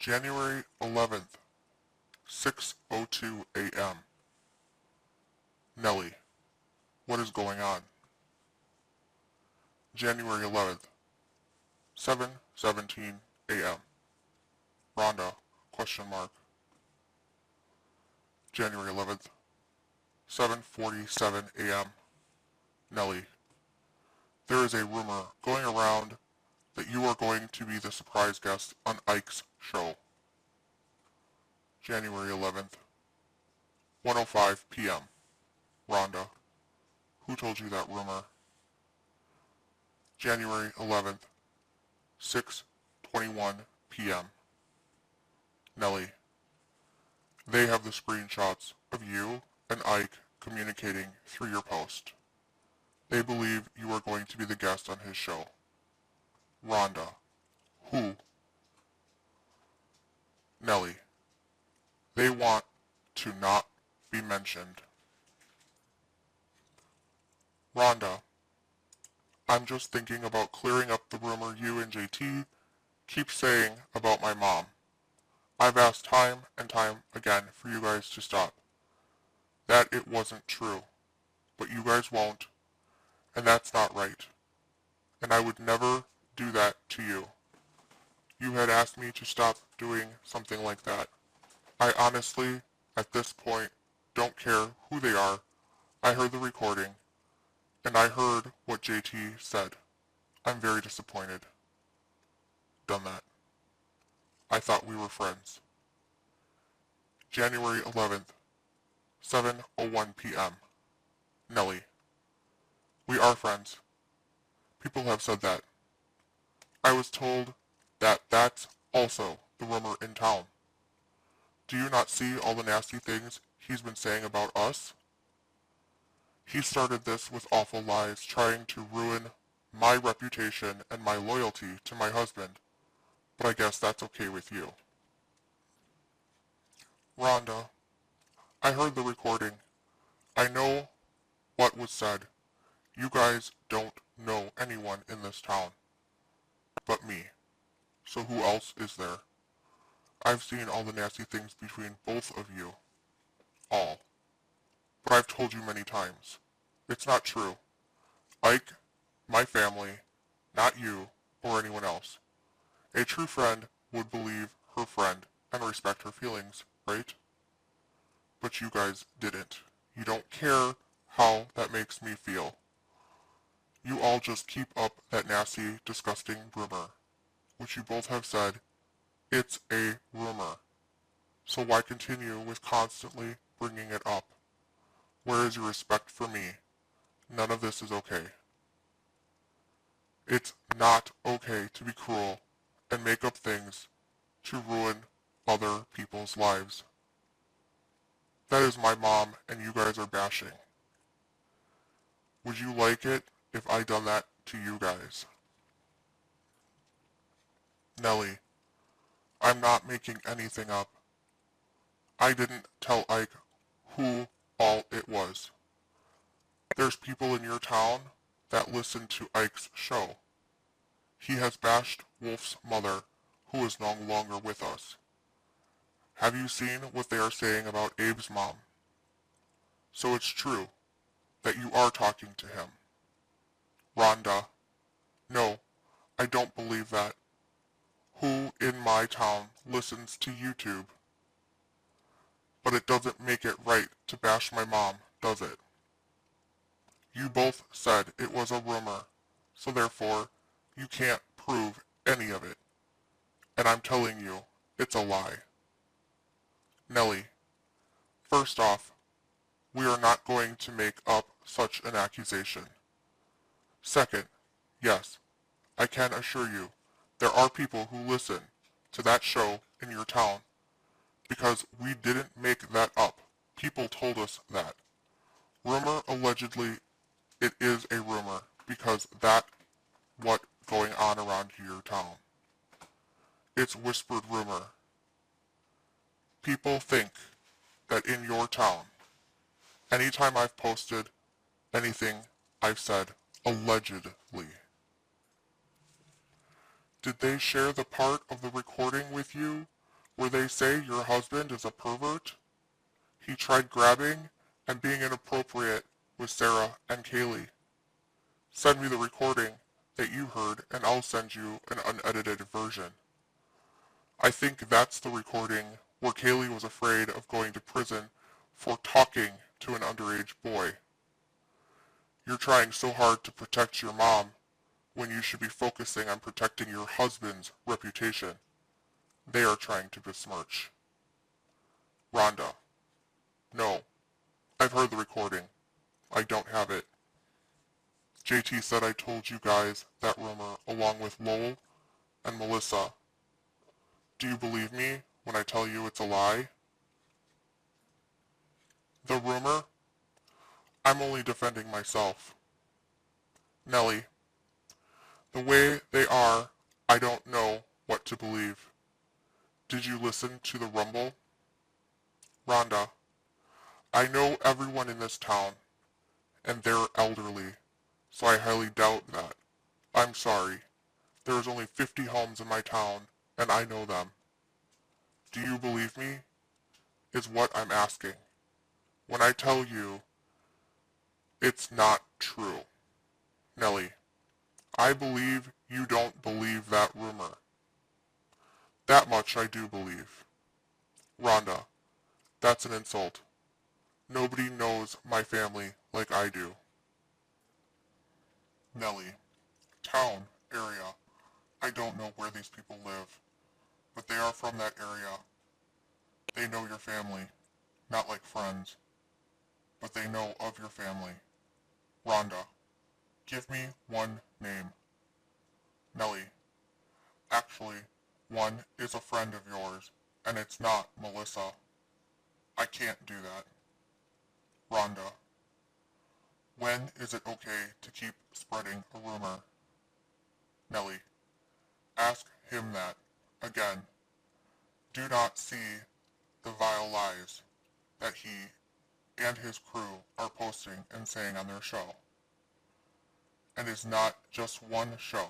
January 11th, 6:02 a.m. Nellie, what is going on? January 11th, 7:17 a.m. Rhonda, question mark. January 11th, 7:47 a.m. Nellie, there is a rumor going around that you are going to be the surprise guest on Ike's show. January 11th, 1:05 p.m. Rhonda, who told you that rumor? January 11th, 6:21 p.m. Nellie, they have the screenshots of you and Ike communicating through your post. They believe you are going to be the guest on his show. Rhonda, who? Nellie, they want to not be mentioned. Rhonda, I'm just thinking about clearing up the rumor you and JT keep saying about my mom. I've asked time and time again for you guys to stop. That it wasn't true. But you guys won't, and that's not right. And I would never do that to you. You had asked me to stop doing something like that. I honestly, at this point, don't care who they are. I heard the recording, and I heard what JT said. I'm very disappointed. Done that. I thought we were friends. January 11th, 7:01 p.m. Nellie, we are friends. People have said that. I was told that that's also the rumor in town. Do you not see all the nasty things he's been saying about us? He started this with awful lies, trying to ruin my reputation and my loyalty to my husband, but I guess that's okay with you. Rhonda, I heard the recording. I know what was said. You guys don't know anyone in this town but me. So who else is there? I've seen all the nasty things between both of you. All. But I've told you many times. It's not true. Ike, my family, not you or anyone else. A true friend would believe her friend and respect her feelings, right? But you guys didn't. You don't care how that makes me feel. You all just keep up that nasty, disgusting rumor, which you both have said, it's a rumor. So why continue with constantly bringing it up? Where is your respect for me? None of this is okay. It's not okay to be cruel and make up things to ruin other people's lives. That is my mom, and you guys are bashing. Would you like it if I done that to you guys? Nellie, I'm not making anything up. I didn't tell Ike who all it was. There's people in your town that listen to Ike's show. He has bashed Wolf's mother, who is no longer with us. Have you seen what they are saying about Abe's mom? So it's true that you are talking to him. Rhonda, no, I don't believe that. Who in my town listens to YouTube? But it doesn't make it right to bash my mom, does it? You both said it was a rumor, so therefore you can't prove any of it. And I'm telling you, it's a lie. Nellie, first off, we are not going to make up such an accusation. Second, yes, I can assure you, there are people who listen to that show in your town because we didn't make that up. People told us that. Rumor, allegedly, it is a rumor because that's what's going on around your town. It's whispered rumor. People think that in your town, anytime I've posted anything, I've said allegedly. Did they share the part of the recording with you where they say your husband is a pervert? He tried grabbing and being inappropriate with Sarah and Kaylee. Send me the recording that you heard and I'll send you an unedited version. I think that's the recording where Kaylee was afraid of going to prison for talking to an underage boy. You're trying so hard to protect your mom when you should be focusing on protecting your husband's reputation. They are trying to besmirch. Rhonda. No. I've heard the recording. I don't have it. JT said I told you guys that rumor along with Lowell and Melissa. Do you believe me when I tell you it's a lie? The rumor? I'm only defending myself. Nellie. The way they are, I don't know what to believe. Did you listen to the rumble? Rhonda. I know everyone in this town, and they're elderly, so I highly doubt that. I'm sorry. There is only 50 homes in my town, and I know them. Do you believe me? Is what I'm asking. When I tell you, it's not true. Nellie. I believe you don't believe that rumor. That much I do believe. Rhonda. That's an insult. Nobody knows my family like I do. Nellie. Town, area. I don't know where these people live, but they are from that area. They know your family, not like friends, but they know of your family. Rhonda. Give me one name. Nellie. Actually, one is a friend of yours, and it's not Melissa. I can't do that. Rhonda. When is it okay to keep spreading a rumor? Nellie. Ask him that. Again. Do not see the vile lies that he and his crew are posting and saying on their show. And it's not just one show.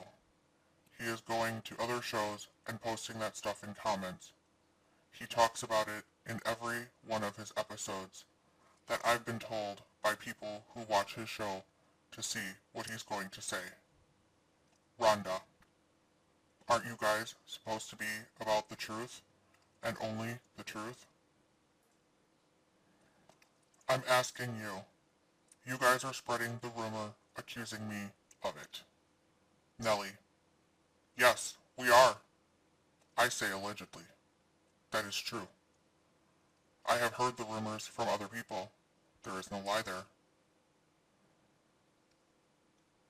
He is going to other shows and posting that stuff in comments. He talks about it in every one of his episodes that I've been told by people who watch his show to see what he's going to say. Rhonda. Aren't you guys supposed to be about the truth and only the truth? I'm asking you. You guys are spreading the rumor accusing me of it. Nellie. Yes, we are. I say allegedly. That is true. I have heard the rumors from other people. There is no lie there.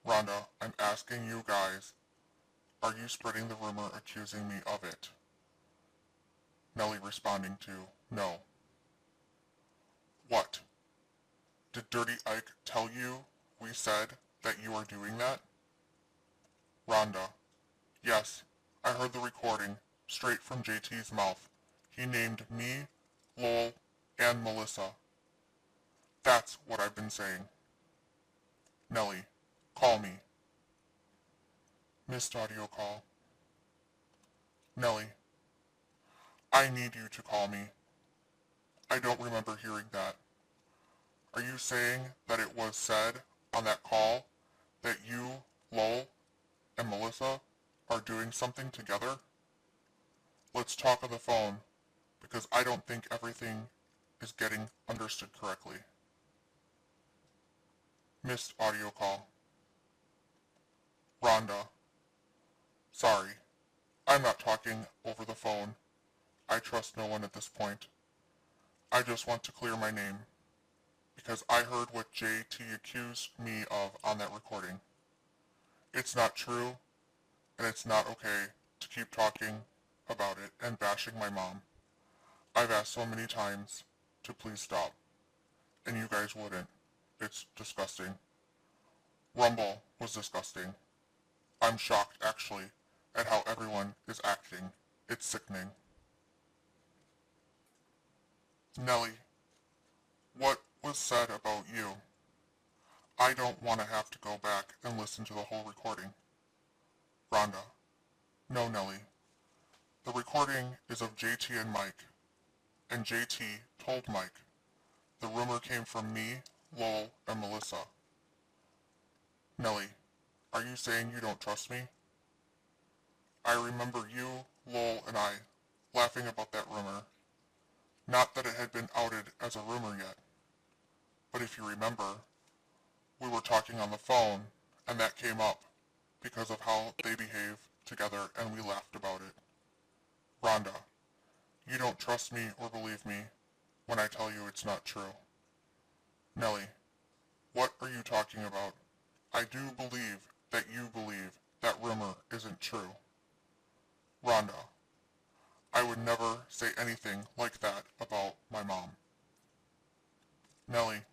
Rhonda, I'm asking you guys, are you spreading the rumor accusing me of it? Nellie responding to, no. What? Did Dirty Ike tell you we said that you are doing that? Rhonda. Yes, I heard the recording, straight from JT's mouth. He named me, Lowell, and Melissa. That's what I've been saying. Nellie, call me. Missed audio call. Nellie, I need you to call me. I don't remember hearing that. Are you saying that it was said on that call that you, Lowell, and Melissa are doing something together? Let's talk on the phone, because I don't think everything is getting understood correctly. Missed audio call. Rhonda. Sorry, I'm not talking over the phone. I trust no one at this point. I just want to clear my name, because I heard what JT accused me of on that recording. It's not true, and it's not okay to keep talking about it and bashing my mom. I've asked so many times to please stop, and you guys wouldn't. It's disgusting. Rumble was disgusting. I'm shocked, actually, at how everyone is acting. It's sickening. Nellie, what was said about you? I don't want to have to go back and listen to the whole recording. Rhonda. No, Nellie. The recording is of JT and Mike, and JT told Mike, the rumor came from me, Lowell, and Melissa. Nellie, are you saying you don't trust me? I remember you, Lowell, and I laughing about that rumor. Not that it had been outed as a rumor yet, but if you remember, we were talking on the phone, and that came up because of how they behave together, and we laughed about it. Rhonda, you don't trust me or believe me when I tell you it's not true. Nellie, what are you talking about? I do believe that you believe that rumor isn't true. Rhonda, I would never say anything like that about my mom. Nellie,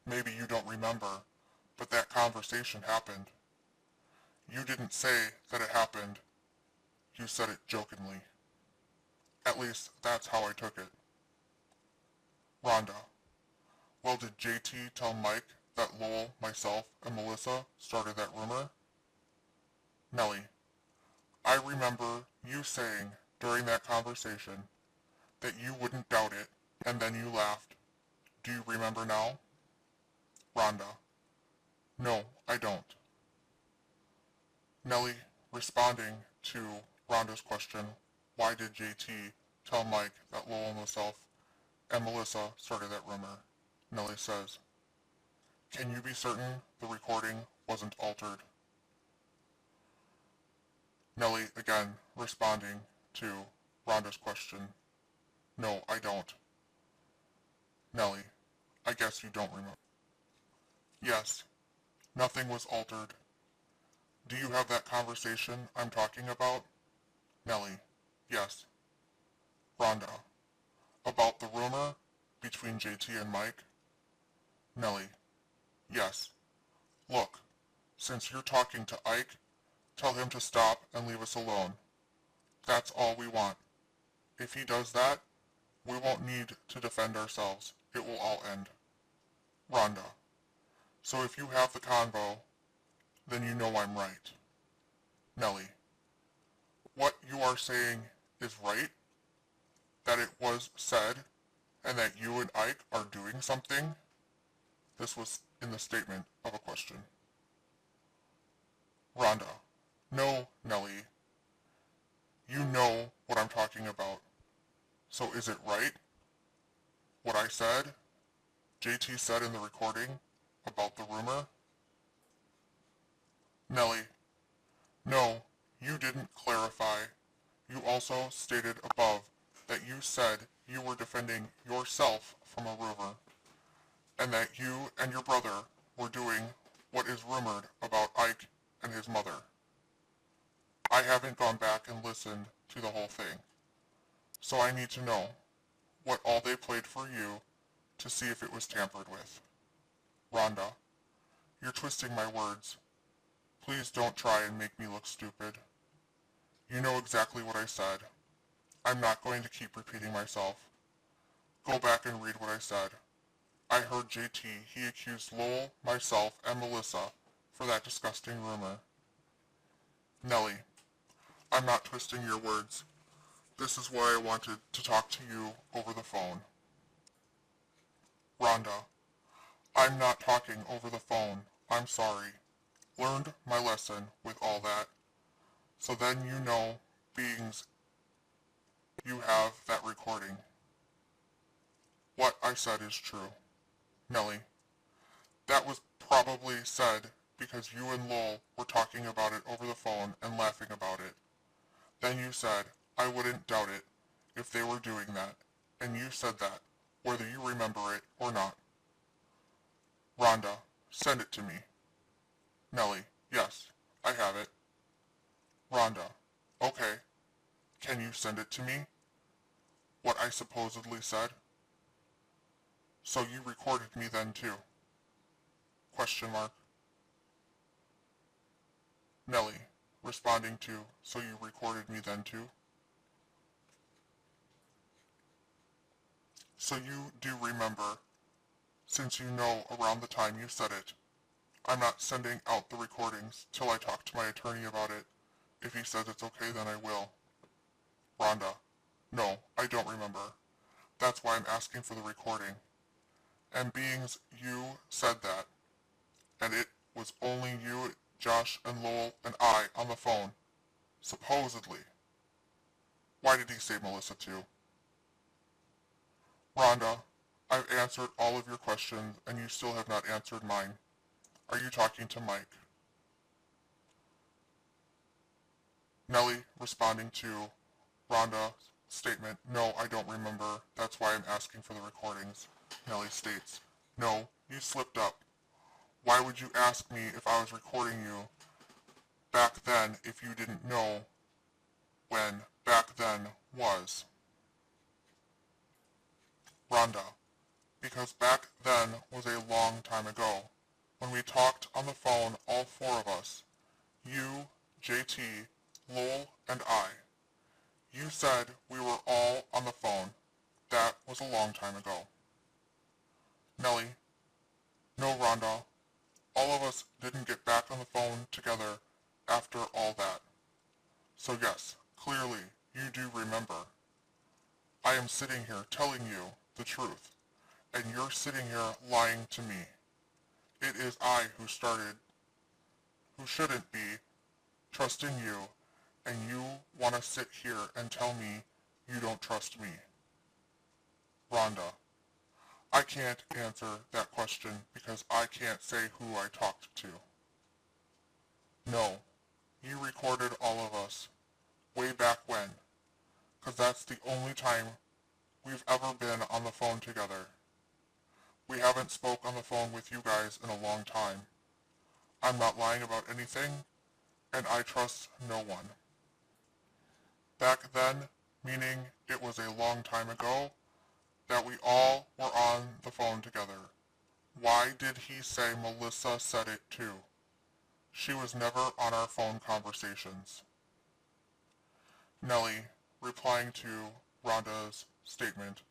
maybe you don't remember, but that conversation happened. You didn't say that it happened. You said it jokingly. At least, that's how I took it. Rhonda, well, did JT tell Mike that Lowell, myself, and Melissa started that rumor? Nellie, I remember you saying during that conversation that you wouldn't doubt it, and then you laughed. Do you remember now? Rhonda, no, I don't. Nellie, responding to Rhonda's question, why did JT tell Mike that Lowell and myself and Melissa started that rumor? Nellie says, can you be certain the recording wasn't altered? Nellie again responding to Rhonda's question, no, I don't. Nellie, I guess you don't remember. Yes, nothing was altered. Do you have that conversation I'm talking about? Nellie, yes. Rhonda, about the rumor between JT and Mike? Nellie, yes. Look, since you're talking to Ike, tell him to stop and leave us alone. That's all we want. If he does that, we won't need to defend ourselves. It will all end. Rhonda, so if you have the convo, then you know I'm right. Nellie, what you are saying is right? That it was said, and that you and Ike are doing something? This was in the statement of a question. Rhonda, no, Nellie. You know what I'm talking about. So is it right? What I said? JT said in the recording about the rumor? Nellie, no, you didn't clarify. You also stated above that you said you were defending yourself from a rumor, and that you and your brother were doing what is rumored about Ike and his mother. I haven't gone back and listened to the whole thing, so I need to know what all they played for you to see if it was tampered with. Rhonda, you're twisting my words. Please don't try and make me look stupid. You know exactly what I said. I'm not going to keep repeating myself. Go back and read what I said. I heard JT. He accused Lowell, myself, and Melissa for that disgusting rumor. Nellie, I'm not twisting your words. This is why I wanted to talk to you over the phone. Rhonda, I'm not talking over the phone. I'm sorry. Learned my lesson with all that. So then you know, beings, you have that recording. What I said is true. Nellie, that was probably said because you and Lowell were talking about it over the phone and laughing about it. Then you said, I wouldn't doubt it if they were doing that, and you said that, whether you remember it or not. Rhonda, send it to me. Nellie, yes, I have it. Rhonda, okay. Can you send it to me? What I supposedly said? So you recorded me then too? Question mark. Nellie, responding to, so you recorded me then too? So you do remember, since you know around the time you said it. I'm not sending out the recordings till I talk to my attorney about it. If he says it's okay, then I will. Rhonda, no, I don't remember. That's why I'm asking for the recording. And beings you said that, and it was only you, Josh, and Lowell, and I on the phone, supposedly. Why did he say Melissa too? Rhonda, I've answered all of your questions, and you still have not answered mine. Are you talking to Mike? Nellie, responding to Rhonda's statement, no, I don't remember. That's why I'm asking for the recordings. Nellie states, no, you slipped up. Why would you ask me if I was recording you back then if you didn't know when back then was? Rhonda, because back then was a long time ago. When we talked on the phone, all four of us, you, JT, Lowell, and I. You said we were all on the phone. That was a long time ago. Nellie, no, Rhonda. All of us didn't get back on the phone together after all that. So yes, clearly, you do remember. I am sitting here telling you the truth, and you're sitting here lying to me. It is I who shouldn't be trusting you, and you want to sit here and tell me you don't trust me. Rhonda, I can't answer that question because I can't say who I talked to. No, you recorded all of us, way back when, because that's the only time we've ever been on the phone together. We haven't spoke on the phone with you guys in a long time. I'm not lying about anything, and I trust no one. Back then, meaning it was a long time ago, that we all were on the phone together. Why did he say Melissa said it too? She was never on our phone conversations. Nellie, replying to Rhonda's statement,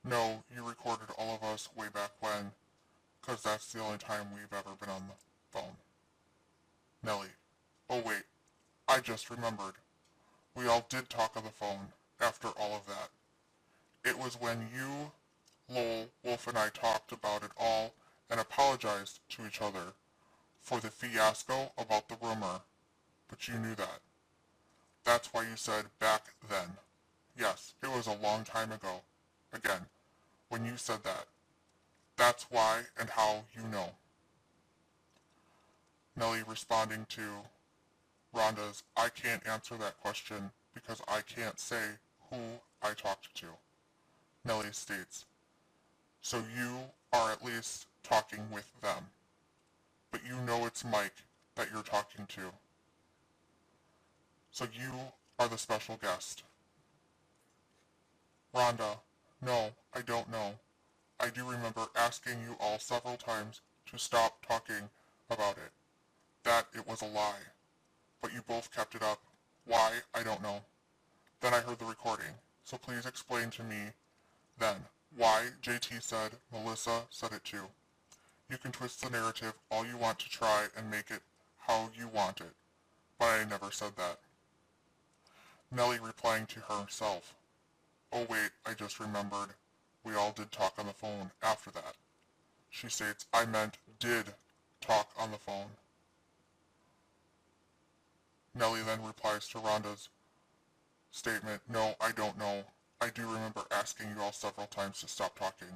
no, you recorded all of us way back when, because that's the only time we've ever been on the phone. Nellie, oh wait, I just remembered. We all did talk on the phone after all of that. It was when you, Lowell, Wolf, and I talked about it all and apologized to each other for the fiasco about the rumor, but you knew that. That's why you said back then. Yes, it was a long time ago. Again, when you said that. That's why and how you know. Nellie responding to Rhonda's, I can't answer that question because I can't say who I talked to. Nellie states, so you are at least talking with them, but you know it's Mike that you're talking to. So you are the special guest. Rhonda, no, I don't know. I do remember asking you all several times to stop talking about it, that it was a lie, but you both kept it up. Why, I don't know. Then I heard the recording, so please explain to me then why JT said Melissa said it too. You can twist the narrative all you want to try and make it how you want it, but I never said that. Nellie replying to herself, oh wait, I just remembered. We all did talk on the phone after that. She states, I meant did talk on the phone. Nellie then replies to Rhonda's statement, no, I don't know. I do remember asking you all several times to stop talking.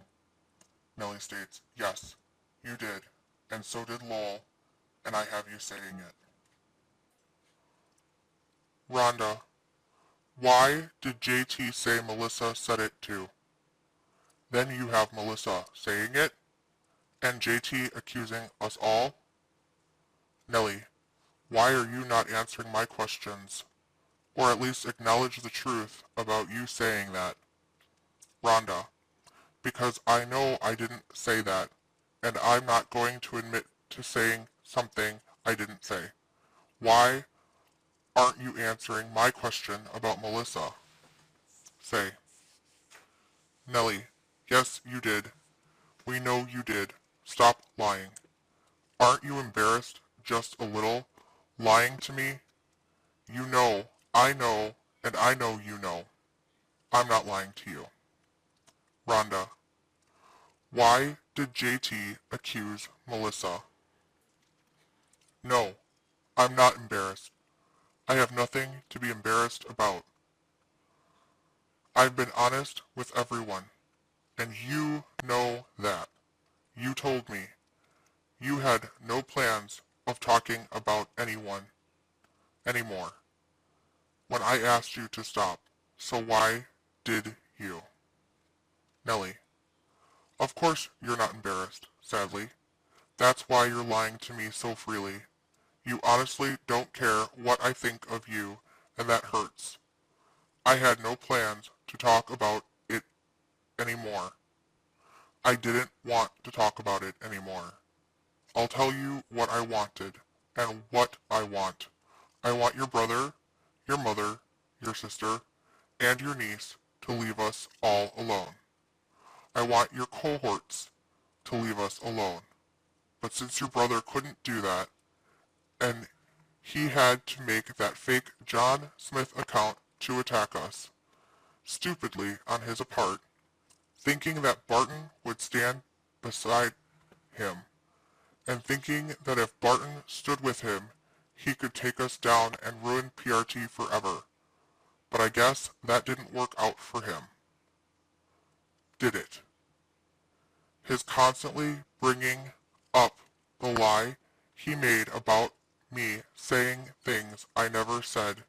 Nellie states, yes, you did, and so did Lowell, and I have you saying it. Rhonda, why did JT say Melissa said it too? Then you have Melissa saying it, and JT accusing us all? Nellie, why are you not answering my questions? Or at least acknowledge the truth about you saying that. Rhonda, because I know I didn't say that, and I'm not going to admit to saying something I didn't say. Why aren't you answering my question about Melissa? Say. Nellie, yes, you did. We know you did. Stop lying. Aren't you embarrassed just a little, lying to me? You know, and I know you know. I'm not lying to you. Rhonda, why did JT accuse Melissa? No, I'm not embarrassed. I have nothing to be embarrassed about. I've been honest with everyone, and you know that. You told me you had no plans of talking about anyone anymore when I asked you to stop. So why did you? Nellie, of course you're not embarrassed, sadly. That's why you're lying to me so freely. You honestly don't care what I think of you, and that hurts. I had no plans to talk about it anymore. I didn't want to talk about it anymore. I'll tell you what I wanted, and what I want. I want your brother, your mother, your sister, and your niece to leave us all alone. I want your cohorts to leave us alone. But since your brother couldn't do that, and he had to make that fake John Smith account to attack us, stupidly on his part, thinking that Barton would stand beside him, and thinking that if Barton stood with him, he could take us down and ruin PRT forever. But I guess that didn't work out for him. Did it? His constantly bringing up the lie he made about me saying things I never said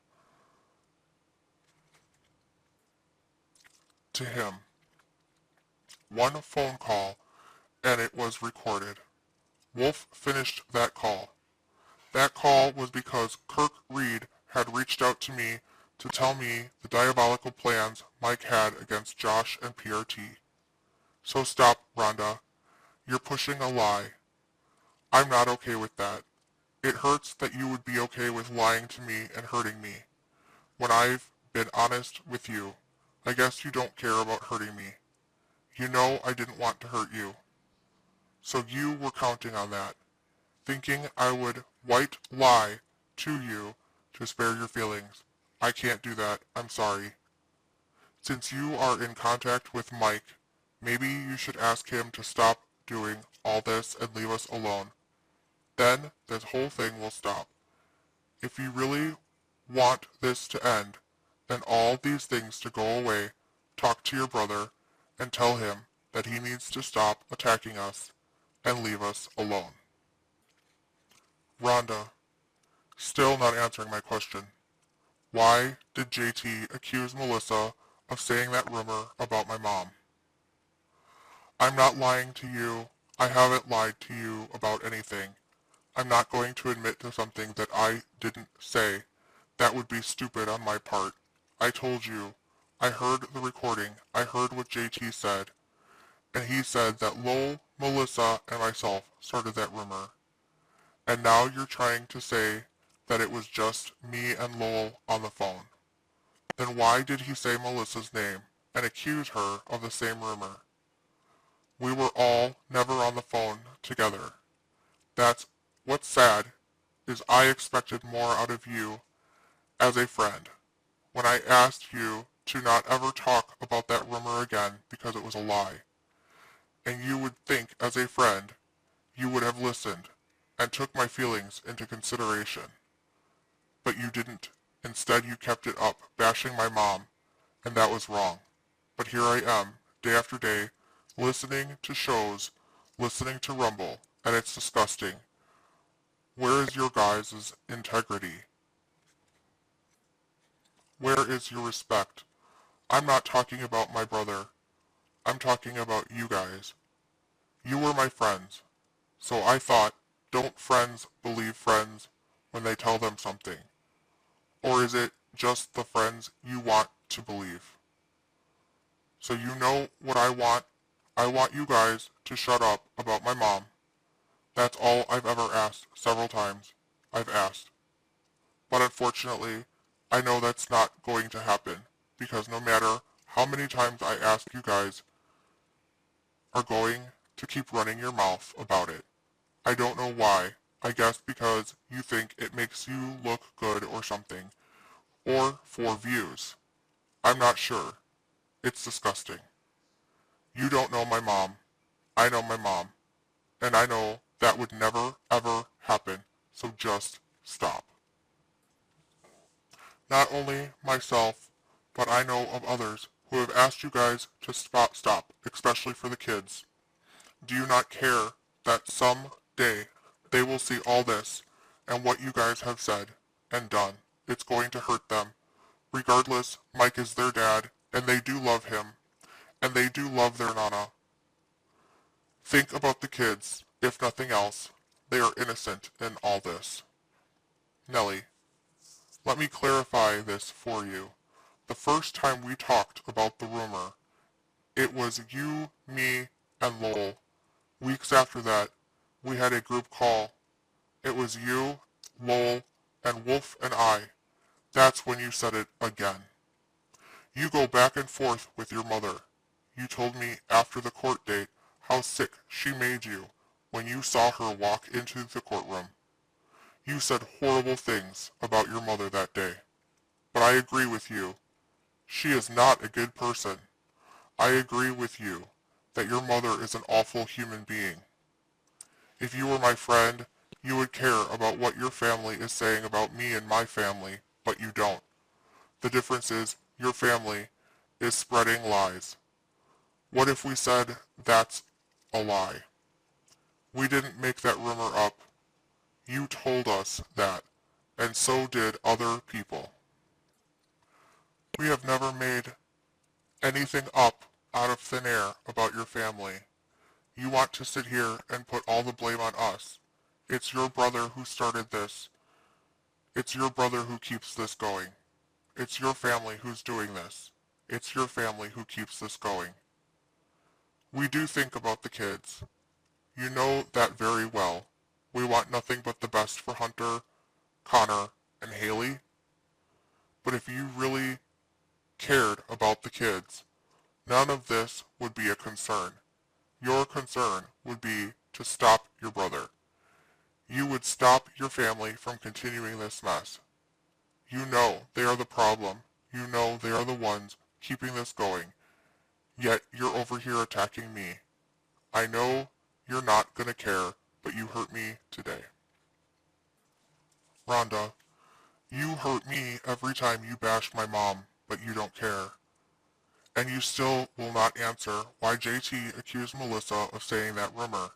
to him. One phone call, and it was recorded. Wolf finished that call. That call was because Kirk Reed had reached out to me to tell me the diabolical plans Mike had against Josh and PRT. So stop, Rhonda. You're pushing a lie. I'm not okay with that. It hurts that you would be okay with lying to me and hurting me. When I've been honest with you, I guess you don't care about hurting me. You know I didn't want to hurt you. So you were counting on that, thinking I would white lie to you to spare your feelings. I can't do that. I'm sorry. Since you are in contact with Mike, maybe you should ask him to stop doing all this and leave us alone. Then this whole thing will stop. If you really want this to end, then all these things to go away, talk to your brother and tell him that he needs to stop attacking us and leave us alone. Rhonda, still not answering my question. Why did JT accuse Melissa of saying that rumor about my mom? I'm not lying to you. I haven't lied to you about anything. I'm not going to admit to something that I didn't say. That would be stupid on my part. I told you. I heard the recording. I heard what JT said. And he said that Lowell, Melissa, and myself started that rumor. And now you're trying to say that it was just me and Lowell on the phone. Then why did he say Melissa's name and accuse her of the same rumor? We were all never on the phone together. That's what's sad is I expected more out of you as a friend when I asked you to not ever talk about that rumor again because it was a lie. And you would think as a friend you would have listened and took my feelings into consideration. But you didn't. Instead you kept it up, bashing my mom, and that was wrong. But here I am, day after day, listening to shows, listening to Rumble, and it's disgusting. Where is your guys' integrity? Where is your respect? I'm not talking about my brother. I'm talking about you guys. You were my friends. So I thought, don't friends believe friends when they tell them something? Or is it just the friends you want to believe? So you know what I want? I want you guys to shut up about my mom. That's all I've ever asked. Several times I've asked. But unfortunately, I know that's not going to happen because no matter how many times I ask, you guys are going to keep running your mouth about it. I don't know why. I guess because you think it makes you look good or something. Or for views. I'm not sure. It's disgusting. You don't know my mom. I know my mom. And I know that would never, ever happen. So just stop. Not only myself, but I know of others who have asked you guys to stop, especially for the kids. Do you not care that someday they will see all this and what you guys have said and done? It's going to hurt them. Regardless, Mike is their dad, and they do love him, and they do love their nana. Think about the kids, if nothing else. They are innocent in all this. Nellie, let me clarify this for you. The first time we talked about the rumor, it was you, me, and Lowell. Weeks after that, we had a group call. It was you, Lowell, and Wolf and I. That's when you said it again. You go back and forth with your mother. You told me after the court date how sick she made you when you saw her walk into the courtroom. You said horrible things about your mother that day. But I agree with you. She is not a good person. I agree with you that your mother is an awful human being. If you were my friend, you would care about what your family is saying about me and my family, but you don't. The difference is your family is spreading lies. What if we said that's a lie? We didn't make that rumor up. You told us that, and so did other people. We have never made anything up out of thin air about your family. You want to sit here and put all the blame on us. It's your brother who started this. It's your brother who keeps this going. It's your family who's doing this. It's your family who keeps this going. We do think about the kids. You know that very well. We want nothing but the best for Hunter, Connor, and Haley. But if you really cared about the kids, none of this would be a concern. Your concern would be to stop your brother. You would stop your family from continuing this mess. You know they are the problem. You know they are the ones keeping this going. Yet you're over here attacking me. I know you're not going to care, but you hurt me today. Rhonda, you hurt me every time you bash my mom, but you don't care. And you still will not answer why JT accused Melissa of saying that rumor.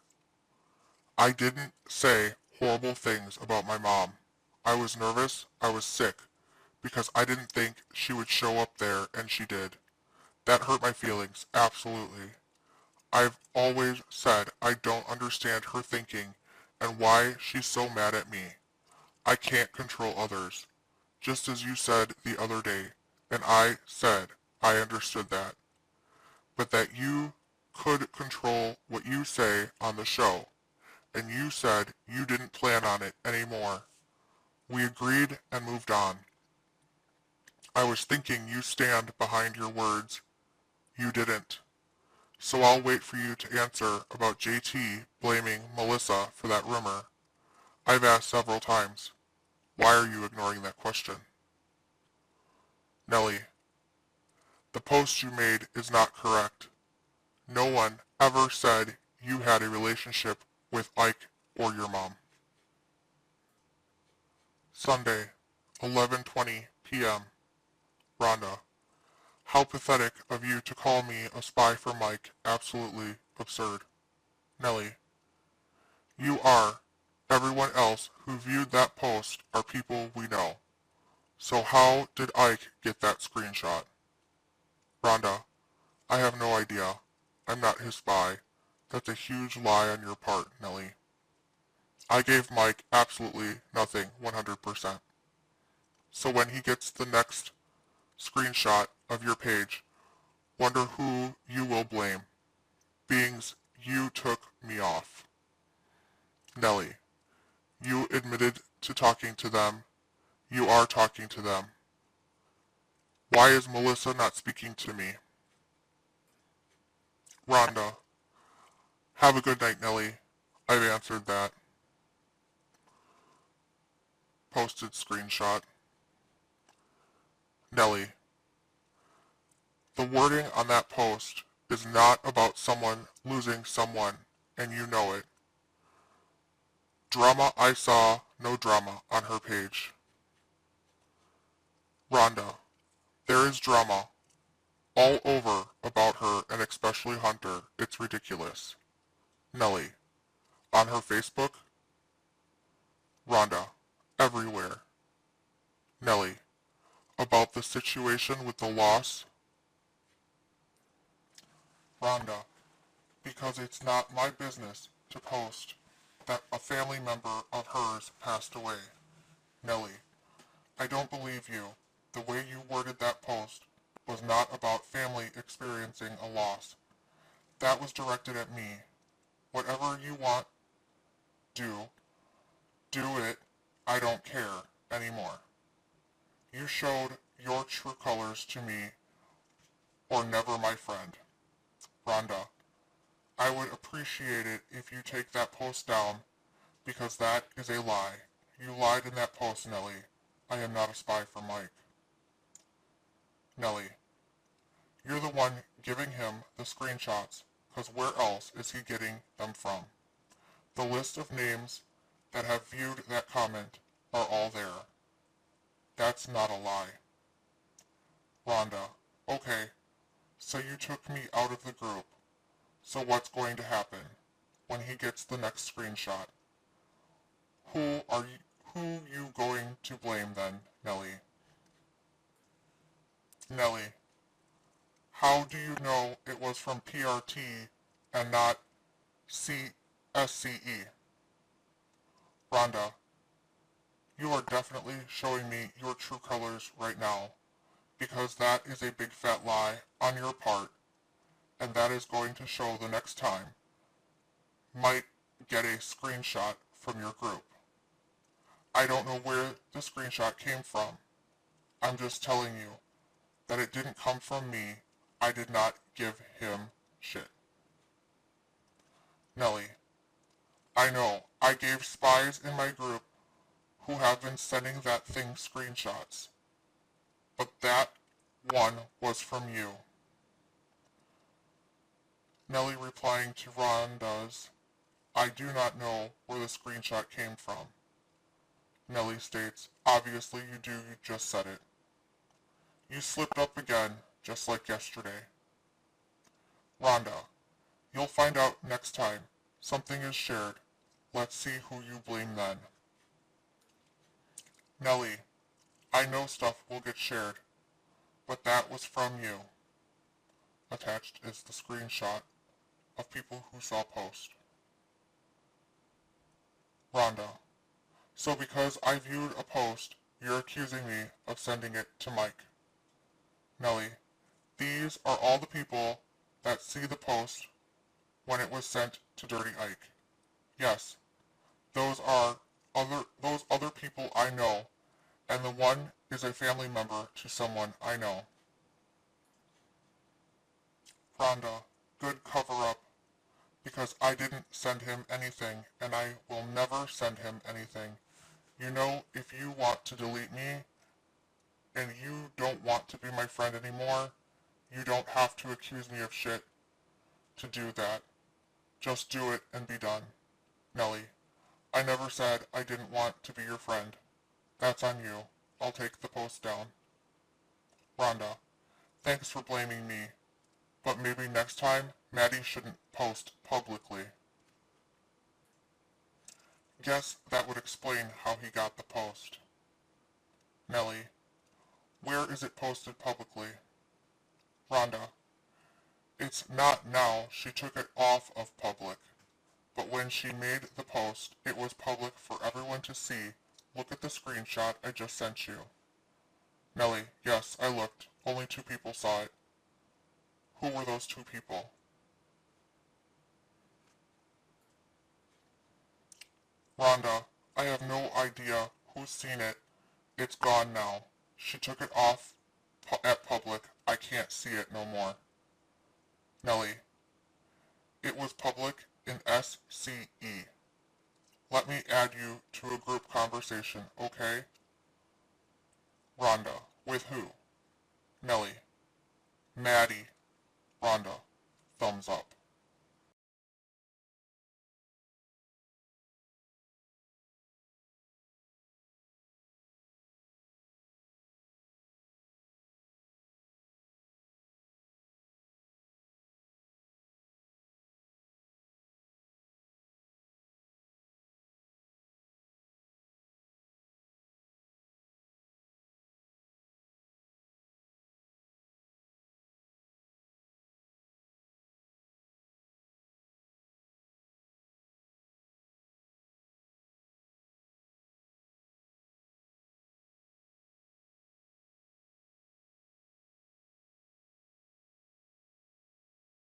I didn't say horrible things about my mom. I was nervous, I was sick, because I didn't think she would show up there, and she did. That hurt my feelings, absolutely. I've always said I don't understand her thinking and why she's so mad at me. I can't control others, just as you said the other day, and I said I understood that. But that you could control what you say on the show, and you said you didn't plan on it anymore. We agreed and moved on. I was thinking you stand behind your words. You didn't. So I'll wait for you to answer about JT blaming Melissa for that rumor. I've asked several times. Why are you ignoring that question? Nellie, the post you made is not correct. No one ever said you had a relationship with Ike or your mom. Sunday, 11:20 p.m. Rhonda, how pathetic of you to call me a spy for Mike. Absolutely absurd. Nellie, you are. Everyone else who viewed that post are people we know. So how did Ike get that screenshot? Rhonda, I have no idea. I'm not his spy. That's a huge lie on your part, Nellie. I gave Mike absolutely nothing, 100%. So when he gets the next screenshot of your page, wonder who you will blame. Beings you took me off. Nellie, you admitted to talking to them. You are talking to them. Why is Melissa not speaking to me? Rhonda, have a good night, Nellie. I've answered that. Posted screenshot. Nellie, The wording on that post is not about someone losing someone, and you know it. Drama I saw, no drama on her page. Rhonda, there is drama all over about her and especially Hunter. It's ridiculous. Nellie, on her Facebook. Rhonda, everywhere. Nellie, about the situation with the loss. Rhonda, because it's not my business to post that a family member of hers passed away. Nellie, I don't believe you. The way you worded that post was not about family experiencing a loss. That was directed at me. Whatever you want, do it. I don't care anymore. You showed your true colors to me, or never my friend. Rhonda, I would appreciate it if you take that post down, because that is a lie. You lied in that post, Nellie. I am not a spy for Mike. Nellie, you're the one giving him the screenshots, because where else is he getting them from? The list of names that have viewed that comment are all there. That's not a lie. Rhonda, okay, so you took me out of the group. So what's going to happen when he gets the next screenshot? Who you going to blame then, Nellie? Nellie, how do you know it was from PRT and not SCE? Rhonda, you are definitely showing me your true colors right now, because that is a big fat lie on your part, and that is going to show the next time might get a screenshot from your group. I don't know where the screenshot came from. I'm just telling you that it didn't come from me. I did not give him shit. Nellie, I know I gave spies in my group who have been sending that thing screenshots, but that one was from you. Nellie replying to Rhonda's, I do not know where the screenshot came from. Nellie states, obviously you do, you just said it. You slipped up again, just like yesterday. Rhonda, you'll find out next time something is shared. Let's see who you blame then. Nellie, I know stuff will get shared, but that was from you. Attached is the screenshot of people who saw post. Rhonda, so because I viewed a post, you're accusing me of sending it to Mike. Nellie, these are all the people that see the post when it was sent to Dirty Ike. Yes, those other people I know, and the one is a family member to someone I know. Rhonda, good cover-up, because I didn't send him anything, and I will never send him anything. You know, if you want to delete me, and you don't want to be my friend anymore, you don't have to accuse me of shit to do that. Just do it and be done. Nellie, I never said I didn't want to be your friend. That's on you. I'll take the post down. Rhonda, thanks for blaming me, but maybe next time Maddie shouldn't post publicly. Guess that would explain how he got the post. Nellie, where is it posted publicly? Rhonda, it's not now. She took it off of public. But when she made the post, it was public for everyone to see. Look at the screenshot I just sent you. Nellie, yes, I looked. Only 2 people saw it. Who were those 2 people? Rhonda, I have no idea who's seen it. It's gone now. She took it off at public. I can't see it no more. Nellie, it was public in SCE. Let me add you to a group conversation, okay? Rhonda, with who? Nellie, Maddie, Rhonda, thumbs up.